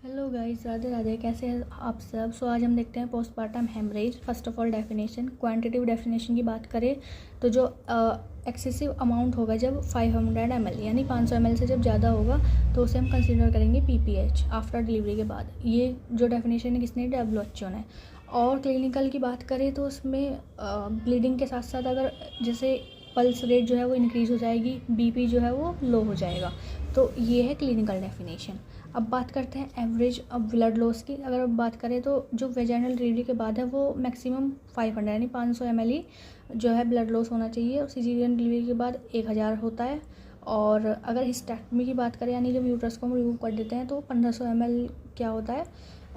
Hello guys, Radhe Radhe. कैसे हैं आप सब? आज हम देखते हैं postpartum haemorrhage. First of all definition, quantitative definition की बात करें तो जो एक्सेसिव अमाउंट होगा जब 500 ml यानी 500 ml से जब ज़्यादा होगा तो उसे हम कंसीडर करेंगे पीपीएच आफ्टर डिलीवरी के बाद। ये जो डेफिनेशन है किसने? WHO ने। और क्लिनिकल की बात करें तो उसमें ब्लीडिंग के साथ साथ अगर जैसे पल्स रेट जो है वो इंक्रीज़ हो जाएगी, बीपी जो है वो लो हो जाएगा। तो ये है क्लिनिकल डेफिनेशन। अब बात करते हैं एवरेज ब्लड लॉस की। अगर बात करें तो जो वेजाइनल डिलीवरी के बाद है वो मैक्सिमम 500 यानी 500 ml ही जो है ब्लड लॉस होना चाहिए, और सिजेरियन डिलीवरी के बाद 1000 होता है। और अगर हिस्टेक्टमी की बात करें यानी जब यूट्रस को हम रिमूव कर देते हैं तो 1500 ml क्या होता है,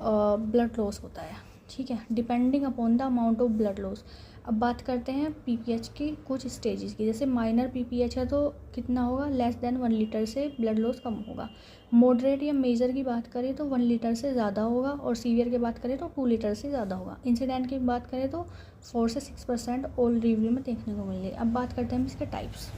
ब्लड लॉस होता है। ठीक है, depending upon the amount of blood loss. अब बात करते हैं पीपीएच की कुछ स्टेजेस की। जैसे माइनर पीपीएच है तो कितना होगा, लेस देन 1 लीटर से ब्लड लॉस कम होगा। मॉडरेट या मेजर की बात करें तो 1 लीटर से ज़्यादा होगा, और सीवियर की बात करें तो 2 लीटर से ज़्यादा होगा। इंसिडेंट की बात करें तो 4 से 6% ऑल डिलीवरी में देखने को मिलेगी। अब बात करते हैं इसके टाइप्स।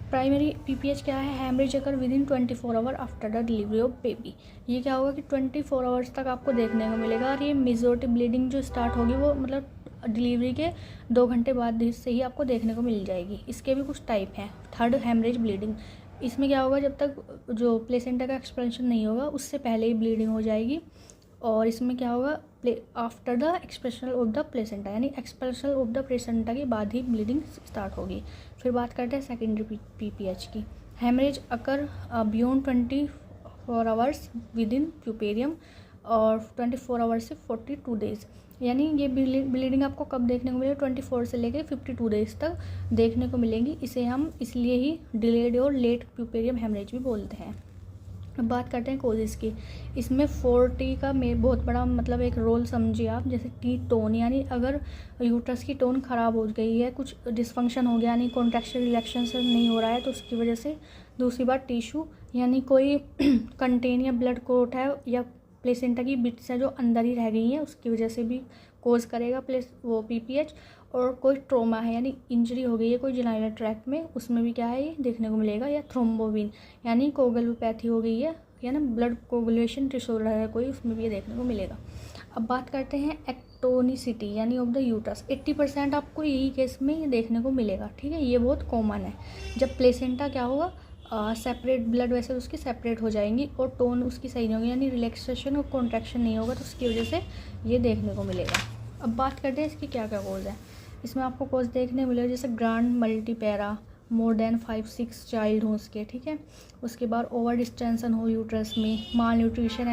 प्राइमरी पीपीएच क्या है? हेमरेज अगर with in 24 hour after the delivery of baby. ये क्या होगा कि 24 आवर्स तक आपको देखने को मिलेगा, और ये मेजॉरिटी ब्लीडिंग जो स्टार्ट होगी वो मतलब डिलीवरी के 2 घंटे बाद से ही आपको देखने को मिल जाएगी। इसके भी कुछ टाइप हैं। Third, haemorrhage bleeding. इसमें क्या होगा, जब तक जो प्लेसेंटा का एक्सपेंशन नहीं होगा उससे पहले ही ब्लीडिंग हो जाएगी। और इसमें क्या होगा, after the expression of the placenta, यानी एक्सप्रेशन ऑफ द प्लेसेंटा के बाद ही ब्लीडिंग स्टार्ट होगी। फिर बात करते हैं सेकेंडरी पीपीएच की। Haemorrhage occur beyond 24 hours within puerperium, और 24 आवर्स से 42 डेज। यानी ये ब्लीडिंग आपको कब देखने को मिलेगी? 24 से लेकर 52 डेज तक देखने को मिलेंगी। इसे हम इसलिए ही डिलेड और लेट प्यूपेरियम हेमरेज भी बोलते हैं। अब बात करते हैं कोजेस की। इसमें 4T का बहुत बड़ा मतलब एक रोल समझिए आप। जैसे टी टोन, यानी अगर यूट्रस की टोन ख़राब हो गई है, कुछ डिसफंक्शन हो गया, यानी कॉन्ट्रैक्शन रिलैक्शन से नहीं हो रहा है तो उसकी वजह से। दूसरी बात टिश्यू, यानी कोई कंटेन या ब्लड क्लॉट है या प्लेसेंटा की बिट्स हैं जो अंदर ही रह गई हैं, उसकी वजह से भी कोज करेगा वो पीपीएच। और कोई ट्रोमा है यानी इंजरी हो गई है कोई जेनिटल ट्रैक्ट में, उसमें भी क्या है ये देखने को मिलेगा। या थ्रोम्बोविन यानी कोगुलोपैथी हो गई है या ना ब्लड कोगुलेशन डिसऑर्डर है कोई, उसमें भी ये देखने को मिलेगा। अब बात करते हैं एक्टोनिसिटी यानी ऑफ द यूट्रस। 80% आपको यही केस में ये देखने को मिलेगा। ठीक है, ये बहुत कॉमन है। जब प्लेसेंटा क्या होगा, सेपरेट ब्लड वेसल उसकी सेपरेट हो जाएंगी और टोन उसकी सही नहीं होगी, यानी रिलैक्सेशन और कॉन्ट्रैक्शन नहीं होगा, तो उसकी वजह से ये देखने को मिलेगा। अब बात करते हैं इसकी क्या क्या कॉज है। इसमें आपको कॉज देखने को मिलेगा जैसे grand multipara, more than 5-6 child हो उसके। ठीक है, उसके बाद ओवर डिस्टेंशन हो यूट्रस में, माल न्यूट्रिशन